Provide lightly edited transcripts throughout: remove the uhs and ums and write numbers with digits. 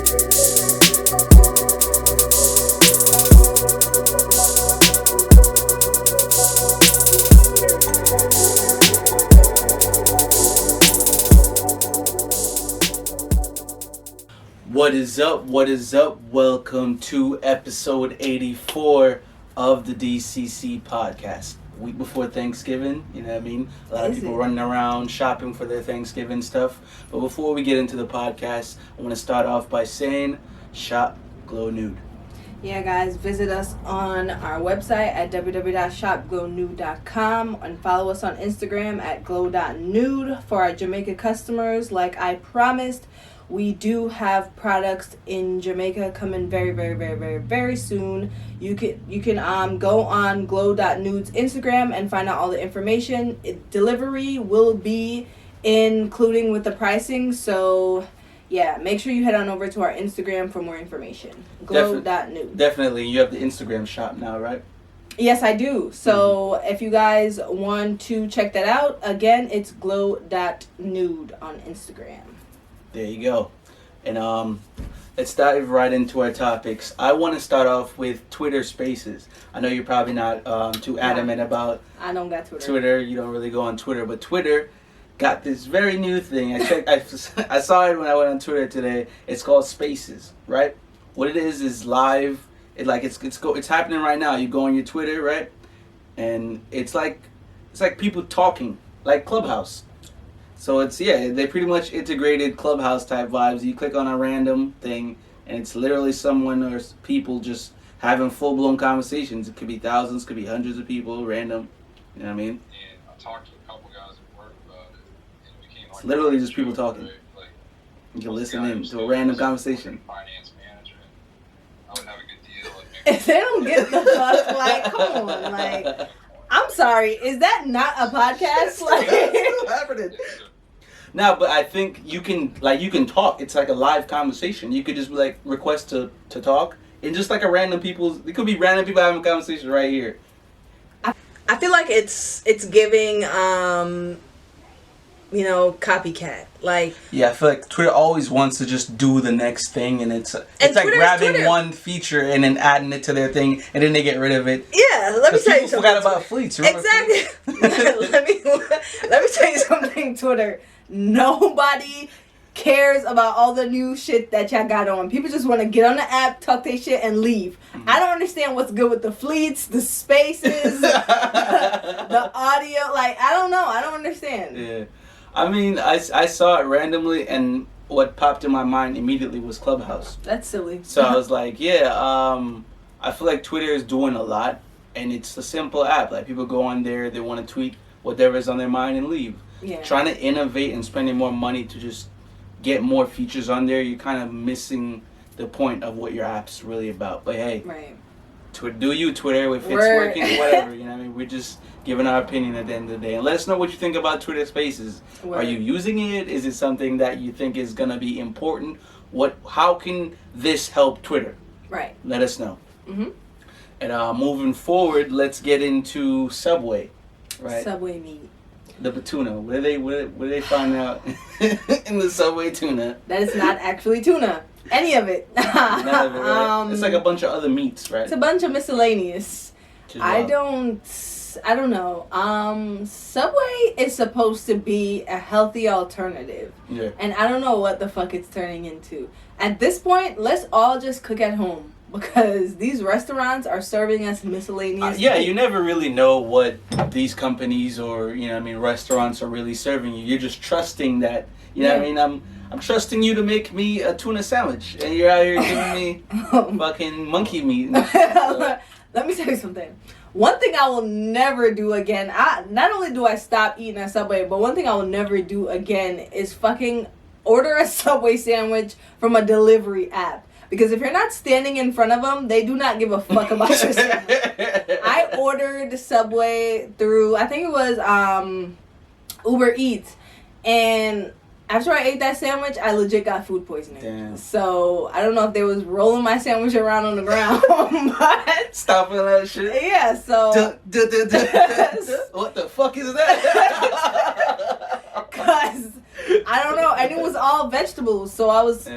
What is up? What is up? Welcome to episode 84 of the DCC podcast. Week before Thanksgiving, you know what I mean? A lot of people running around shopping for their Thanksgiving stuff. But before we get into the podcast, I want to start off by saying, shop Glow Nude. Yeah, guys, visit us on our website at www.shopglownude.com and follow us on Instagram at glow.nude for our Jamaica customers. Like I promised, we do have products in Jamaica coming very, very, very, very, very soon. You can go on glow.nude's Instagram and find out all the information. Delivery will be including with the pricing, so yeah, make sure you head on over to our Instagram for more information. Glow.nude. Definitely. You have the Instagram shop now, right? Yes, I do. So if you guys want to check that out, again, it's glow.nude on Instagram. There you go. And let's dive right into our topics. I want to start off with Twitter Spaces. I know you're probably not too adamant about I don't got Twitter. You don't really go on Twitter, but Twitter got this very new thing. I saw it when I went on Twitter today. It's called Spaces, right? What it is live. It's happening right now. You go on your Twitter, right? And it's like people talking, like Clubhouse. So they pretty much integrated Clubhouse type vibes. You click on a random thing, and it's literally someone or people just having full blown conversations. It could be thousands, could be hundreds of people, random. You know what I mean? And I talked to a couple guys at work about it, and it became like it's literally just people talking. Right? Like, you can listen in to a random conversation. Finance management, I would have a good deal. Like, If they don't get the fuck, like, come on, like, I'm sorry, is that not a podcast? Like, No, but I think you can talk. It's like a live conversation. You could just like request to talk, and just like it could be random people having a conversation right here. I feel like it's giving copycat. Like, yeah, I feel like Twitter always wants to just do the next thing, and it's like grabbing one feature and then adding it to their thing, and then they get rid of it. Yeah, let me tell you something. Forgot about fleets. Exactly. let me tell you something, Twitter. Nobody cares about all the new shit that y'all got on. People just want to get on the app, talk their shit, and leave. Mm-hmm. I don't understand what's good with the fleets, the spaces, the audio. Like, I don't know. I don't understand. Yeah. I mean, I saw it randomly, and what popped in my mind immediately was Clubhouse. That's silly. So I was like, I feel like Twitter is doing a lot, and it's a simple app. Like, people go on there, they want to tweet whatever's on their mind and leave. Yeah. Trying to innovate and spending more money to just get more features on there, you're kind of missing the point of what your app's really about. But hey, right. Do you, Twitter, if it's working, whatever, you know what I mean? We're just giving our opinion at the end of the day. And let us know what you think about Twitter Spaces. Word. Are you using it? Is it something that you think is going to be important? How can this help Twitter? Right. Let us know. Mm-hmm. And moving forward, let's get into Subway. Right. Subway meat. The tuna. What do they find out in the Subway tuna? That is not actually tuna. Any of it. None of it, right? It's like a bunch of other meats, right? It's a bunch of miscellaneous. I don't know. Subway is supposed to be a healthy alternative. Yeah. And I don't know what the fuck it's turning into. At this point, let's all just cook at home. Because these restaurants are serving us miscellaneous. You never really know what these companies or restaurants are really serving you. You're just trusting that. You know what I mean? I'm trusting you to make me a tuna sandwich, and you're out here giving me fucking monkey meat. Let me tell you something. One thing I will never do again. Not only do I stop eating at Subway, but one thing I will never do again is fucking order a Subway sandwich from a delivery app. Because if you're not standing in front of them, they do not give a fuck about your sandwich. I ordered Subway through, I think it was Uber Eats. And after I ate that sandwich, I legit got food poisoning. Damn. So I don't know if they was rolling my sandwich around on the ground. But stopping that shit. Yeah, so. What the fuck is that? Because, I don't know. And it was all vegetables. So I was.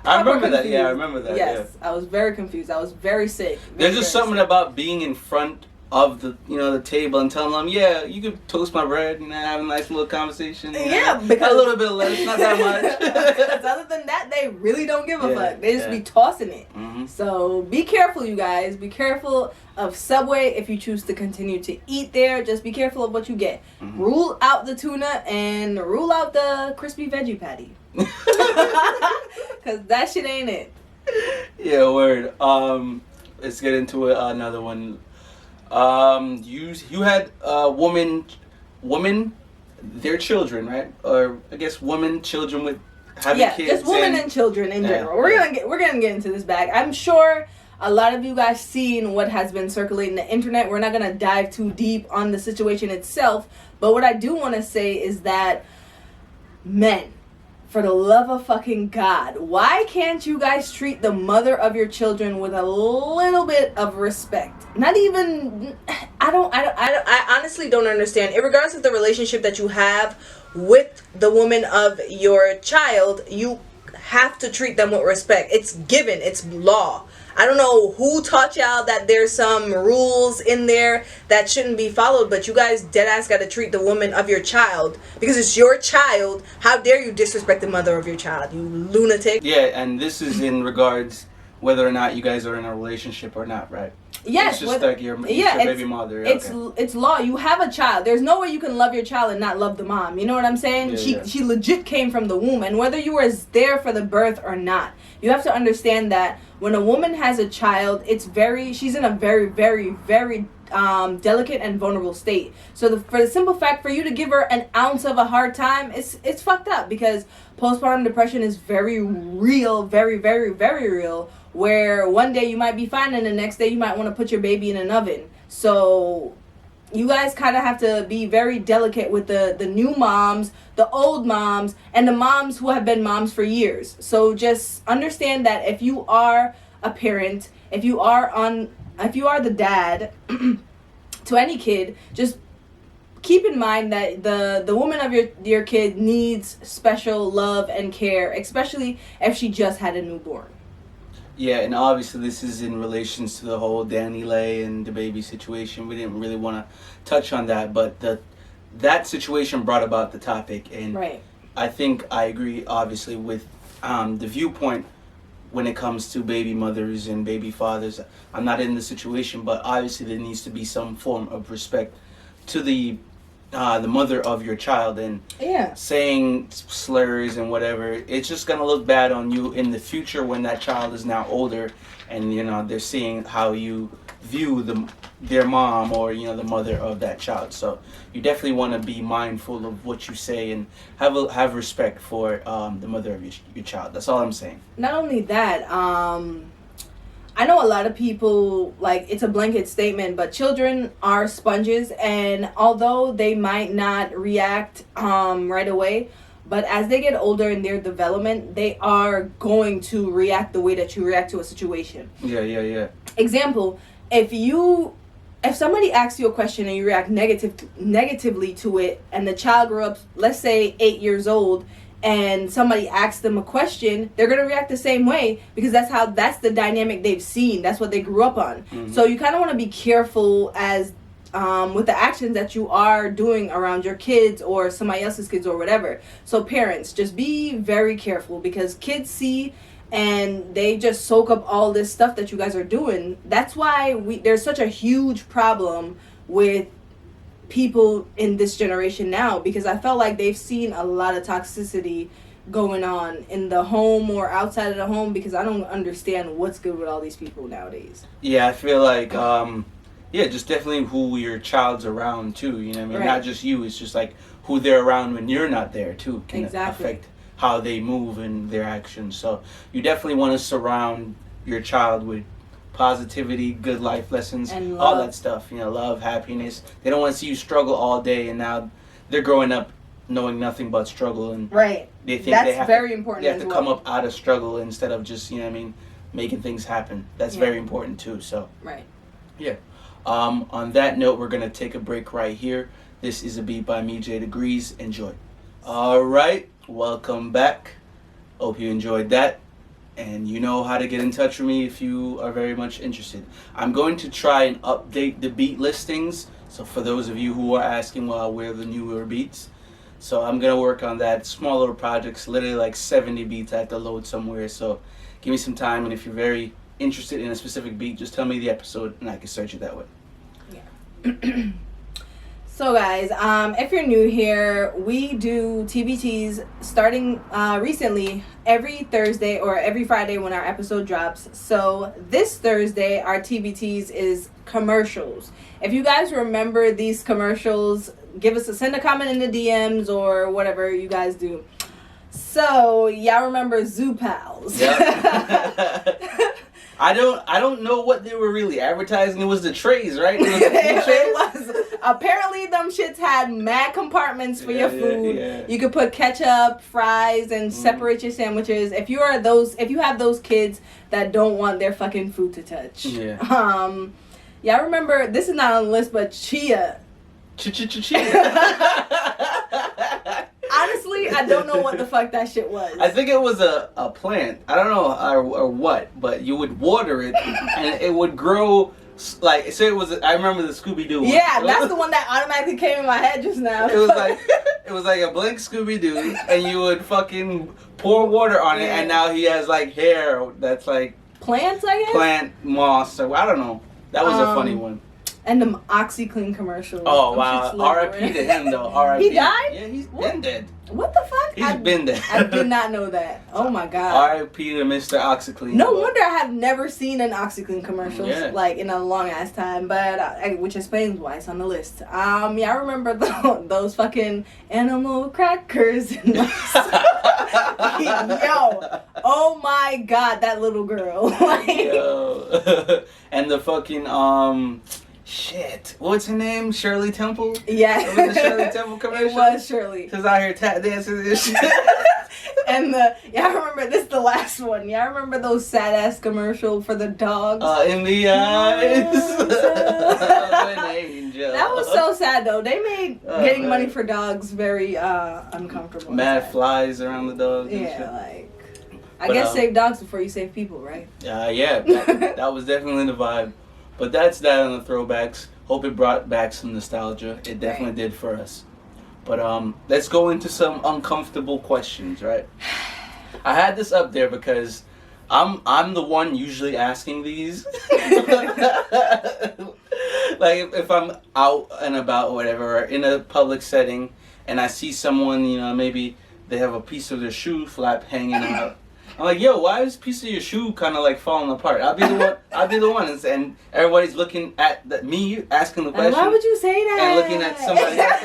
I remember proper that. Yeah, I confused. remember that. Yes, I was very confused. I was very sick. There's just very something sick. about being in front of the table and telling them, yeah, you could toast my bread and have a nice little conversation. Yeah, because a little bit less, not that much. Because other than that, they really don't give a Yeah, fuck. They just yeah. be tossing it. Mhm. So be careful, you guys. Be careful of Subway if you choose to continue to eat there. Just be careful of what you get. Mhm. Rule out the tuna and rule out the crispy veggie patty. Because that shit ain't it. Yeah, word. Let's get into another one. You had women, their children, right? Or I guess women, children with having Yeah, kids. just women and children in Yeah, general. We're yeah. gonna get into this bag. I'm sure a lot of you guys seen what has been circulating the internet. We're not gonna dive too deep on the situation itself, but what I do want to say is that men, for the love of fucking God, why can't you guys treat the mother of your children with a little bit of respect? Not even, I honestly don't understand. Regardless of the relationship that you have with the woman of your child, you have to treat them with respect. It's given. It's law. I don't know who taught y'all that there's some rules in there that shouldn't be followed, but you guys deadass got to treat the woman of your child because it's your child. How dare you disrespect the mother of your child, you lunatic? Yeah, and this is in regards whether or not you guys are in a relationship or not, right? yes, It's just like your it's- baby mother. It's law. You have a child. There's no way you can love your child and not love the mom. You know what I'm saying? Yeah, She legit came from the womb, and whether you were there for the birth or not, you have to understand that when a woman has a child, she's in a very, very, very delicate and vulnerable state. So for the simple fact, for you to give her an ounce of a hard time, it's fucked up, because postpartum depression is very real, very, very, very real, where one day you might be fine and the next day you might want to put your baby in an oven. So you guys kind of have to be very delicate with the new moms, the old moms, and the moms who have been moms for years. So just understand that if you are a parent, if you are the dad to any kid, just keep in mind that the woman of your kid needs special love and care, especially if she just had a newborn. Yeah, and obviously this is in relations to the whole Danny Lay and the baby situation. We didn't really want to touch on that, but that situation brought about the topic, and Right. I think I agree obviously with the viewpoint when it comes to baby mothers and baby fathers. I'm not in the situation, but obviously there needs to be some form of respect to the mother of your child, and Yeah. saying slurs and whatever, it's just gonna look bad on you in the future when that child is now older, and they're seeing how you view their mom or the mother of that child. So you definitely want to be mindful of what you say and have respect for the mother of your child. That's all I'm saying. Not only that, I know a lot of people, like, it's a blanket statement, but children are sponges, and although they might not react right away, but as they get older in their development, they are going to react the way that you react to a situation. Yeah. Example, if somebody asks you a question and you react negatively to it, and the child grew up, let's say 8 years old, and somebody asks them a question, they're going to react the same way, because that's the dynamic they've seen. That's what they grew up on. Mm-hmm. So you kind of want to be careful as with the actions that you are doing around your kids or somebody else's kids or whatever. So parents, just be very careful, because kids see and they just soak up all this stuff that you guys are doing. That's why there's such a huge problem with people in this generation now, because I felt like they've seen a lot of toxicity going on in the home or outside of the home, because I don't understand what's good with all these people nowadays. Yeah, I feel like just definitely who your child's around too, you know what I mean? Right. Not just you, it's just like who they're around when you're not there too can Exactly. affect how they move and their actions. So you definitely want to surround your child with positivity, good life lessons, And all love. that stuff, love, happiness. They don't want to see you struggle all day, and now they're growing up knowing nothing but struggle, and Right. they think That's they have very to, important they have as to well. come up out of struggle instead of just, making things happen. That's Yeah. very important too. So Right. yeah. On that note, we're going to take a break right here. This is a beat by me, J Degrees. Enjoy. All right. Welcome back. Hope you enjoyed that. And you know how to get in touch with me if you are very much interested. I'm going to try and update the beat listings. So for those of you who are asking, well, where are the newer beats? So I'm going to work on that. Small little projects, literally like 70 beats I have to load somewhere. So give me some time, and if you're very interested in a specific beat, just tell me the episode and I can search it that way. Yeah. So guys, if you're new here, we do TBTs starting recently every Thursday or every Friday when our episode drops. So this Thursday, our TBTs is commercials. If you guys remember these commercials, send a comment in the DMs or whatever you guys do. So y'all remember Zoo Pals? Yep. I don't know what they were really advertising. It was the trays, right? It was. Apparently, them shits had mad compartments for your food. Yeah. You could put ketchup, fries, and separate your sandwiches. If you have those kids that don't want their fucking food to touch. Yeah. Y'all remember, this is not on the list, but chia. Chia. Honestly, I don't know what the fuck that shit was. I think it was a plant. I don't know or what, but you would water it and it would grow. Like, so it was. I remember the Scooby Doo one. Yeah, that's the one that automatically came in my head just now. It was like a blank Scooby Doo, and you would fucking pour water on it, and now he has like hair that's like plants, I guess. Plant moss, or I don't know. That was a funny one. And the OxyClean commercials. Oh wow! R.I.P. to him though. R.I.P. He died? Yeah, he's been dead. What the fuck? He's been dead. I did not know that. Oh my god. R.I.P. to Mr. OxyClean. No wonder I have never seen an OxyClean commercial like in a long ass time, but which explains why it's on the list. Yeah, I remember those fucking animal crackers. And yo, oh my god, that little girl. Yo. And the fucking shit. What's her name? Shirley Temple? Yeah. Remember the Shirley Temple commercial? It was Shirley. She's out here tap dancing and shit. And y'all remember, this is the last one. Y'all remember those sad ass commercial for the dogs? In the eyes of an angel. That was so sad though. They made getting money for dogs very uncomfortable. Mad flies around the dogs. And yeah, shit. like I guess save dogs before you save people, right? Yeah, that was definitely the vibe. But that's that on the throwbacks. Hope it brought back some nostalgia. It definitely did for us. But let's go into some uncomfortable questions, right? I had this up there because I'm the one usually asking these. Like if I'm out and about or whatever, or in a public setting, and I see someone, maybe they have a piece of their shoe flap hanging out. I'm like, yo, why is a piece of your shoe kind of like falling apart? I'll be the one, and everybody's looking at me asking the question. And why would you say that? And looking at somebody else,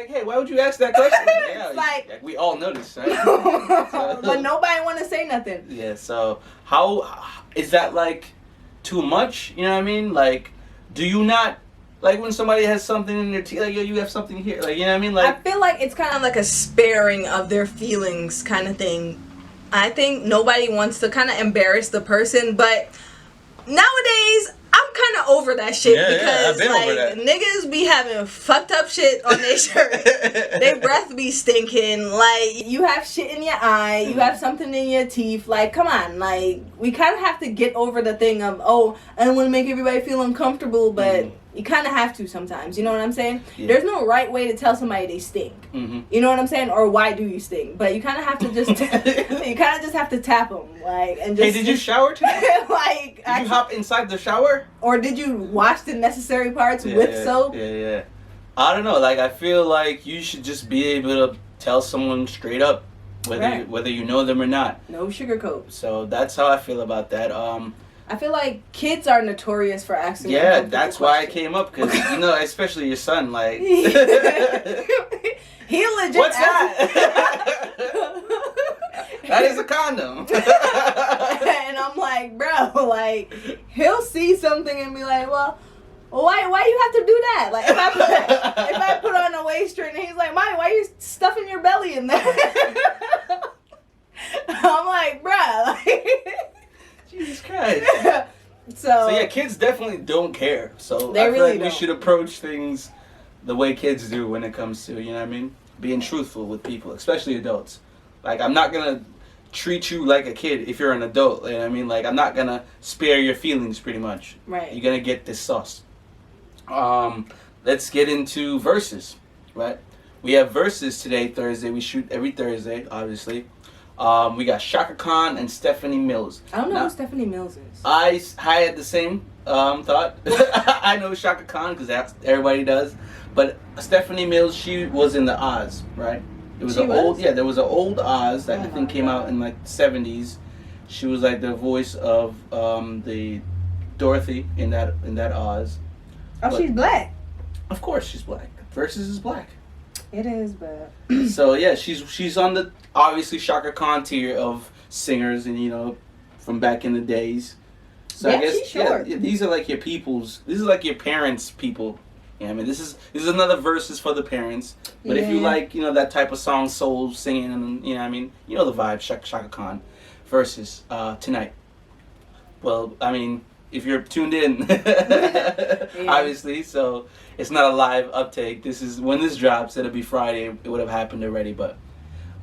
hey, why would you ask that question? Yeah, like we all noticed, right? But nobody want to say nothing. Yeah. So how is that like too much? You know what I mean? Like, do you not? Like when somebody has something in their teeth, like, yo, you have something here, like, you know what I mean? Like, I feel like it's kind of like a sparing of their feelings kind of thing. I think nobody wants to kind of embarrass the person, but nowadays I'm kind of over that shit because like niggas be having fucked up shit on their shirt. Their breath be stinking. Like you have shit in your eye, you have something in your teeth. Like, come on, like we kind of have to get over the thing of I don't want to make everybody feel uncomfortable, but you kind of have to sometimes. You know what I'm saying? Yeah. There's no right way to tell somebody they stink. Mm-hmm. You know what I'm saying? Or why do you stink? But you kind of have to just have to tap them, like, and just. Hey, did you shower today? Like, did you hop inside the shower? Or did you wash the necessary parts with soap? Yeah. I don't know. Like, I feel like you should just be able to tell someone straight up, whether you know them or not. No sugarcoat. So that's how I feel about that. I feel like kids are notorious for asking. Yeah, that's why I came up, because especially your son, like. He legit. What's that? That is a condom. And I'm like, bro, like he'll see something and be like, well, why you have to do that? Like if I put on a waist trainer, he's like, Mommy, why are you stuffing your belly in there? I'm like, bro, like. Jesus Christ. So yeah, kids definitely don't care. So they I feel like don't. we should approach things the way kids do when it comes to, you know what I mean? Being truthful with people, especially adults. Like, I'm not gonna treat you like a kid if you're an adult. You know what I mean? Like, I'm not gonna spare your feelings, pretty much. Right. You're gonna get this sauce. Let's get into verses, right? We have verses today, Thursday. We shoot every Thursday, obviously. We got Shaka Khan and Stephanie Mills. I don't know Now, who Stephanie Mills is. I had the same thought. I know Shaka Khan because everybody does. But Stephanie Mills, she was in the Oz, right? It was there was an old Oz that I think came out in like the 70s. She was like the voice of the Dorothy in that Oz. Oh, But- she's black. Of course she's black. Versus is black. It is, but So yeah, she's on the obviously Shaka Khan tier of singers, and from back in the days. So Yeah, I guess she's short. these are like your people's. This is like your parents' people. Yeah, I mean this is another verses for the parents. But if you Yeah. like that type of song, soul singing, and the vibe, Shaka Khan versus tonight. Well, I mean, if you're tuned in, obviously, so it's not a live uptake. This is when this drops. It'll be Friday. It would have happened already, but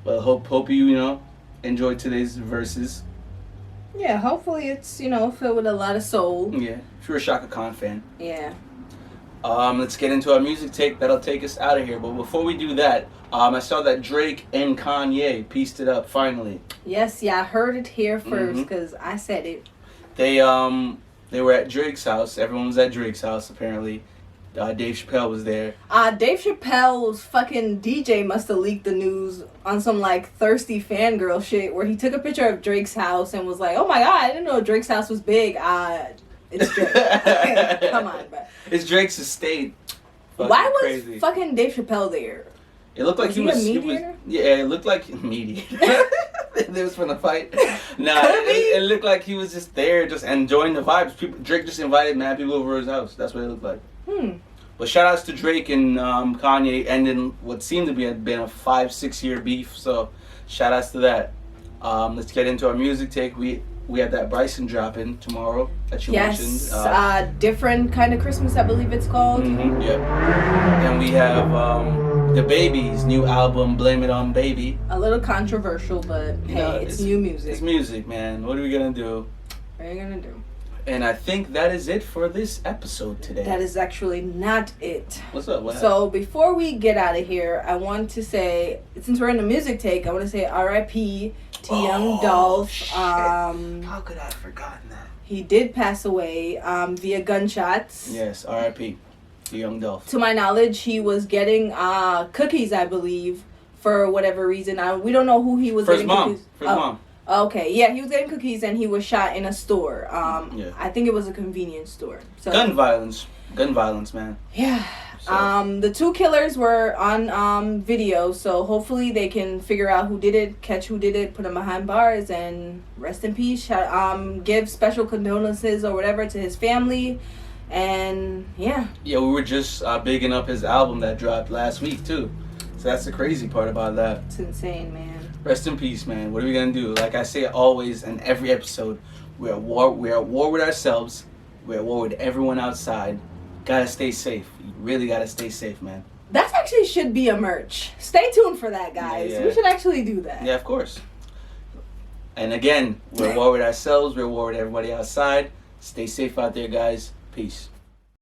hope you enjoyed today's verses. yeah, hopefully it's filled with a lot of soul. Yeah, if you're a Shaka Khan fan. Yeah. Let's get into our music take. That'll take us out of here. But before we do that, I saw that Drake and Kanye pieced it up finally. Yes, yeah, I heard it here first Mhm. because I said it. They were at Drake's house. Everyone was at Drake's house apparently. Dave Chappelle was there. Dave Chappelle's fucking DJ must have leaked the news on some like thirsty fangirl shit where he took a picture of Drake's house and was like, "Oh my god, I didn't know Drake's house was big." It's Drake. Come on, bro. It's Drake's estate. Why was crazy. fucking Dave Chappelle there? It looked like Was he he a was. mediator? Yeah, it looked like mediator. They was finna fight. Nah, Could be. it looked like he was just there, just enjoying the vibes. Drake just invited mad people over his house. That's what it looked like. But shout outs to Drake and Kanye ending what seemed to been a 5-6 year beef. So shout outs to that. Let's get into our music take. We have that Bryson dropping tomorrow that you mentioned. Yes, different kind of Christmas, I believe it's called. Yep. And we have the Baby's new album, Blame It On Baby. A little controversial, but hey, it's new music. It's music, man. What are we gonna do? What are you gonna do? And I think that is it for this episode today. That is actually not it. What's up? What So before we get out of here, I want to say, since we're in the music take, I want to say R.I.P. to Young Dolph. Shit. How could I have forgotten that? He did pass away via gunshots. Yes, R.I.P. to Young Dolph. To my knowledge, he was getting cookies, I believe, for whatever reason. We don't know who he was For his getting mom. cookies. For his mom. Okay, yeah, he was getting cookies and he was shot in a store. Yeah. I think it was a convenience store. So Gun violence, man. yeah. So. The two killers were on video, so hopefully they can figure out who did it, catch who did it, put them behind bars, and rest in peace. Give special condolences or whatever to his family, and yeah. Yeah, we were just bigging up his album that dropped last week too. So that's the crazy part about that. It's insane, man. Rest in peace, man. What are we gonna do? Like I say always in every episode, we're at war. We're at war with ourselves. We're at war with everyone outside. Gotta stay safe. You really gotta stay safe, man. That actually should be a merch. Stay tuned for that, guys. Yeah. We should actually do that. Yeah, of course. And again, we're at war with ourselves. We're at war with everybody outside. Stay safe out there, guys. Peace.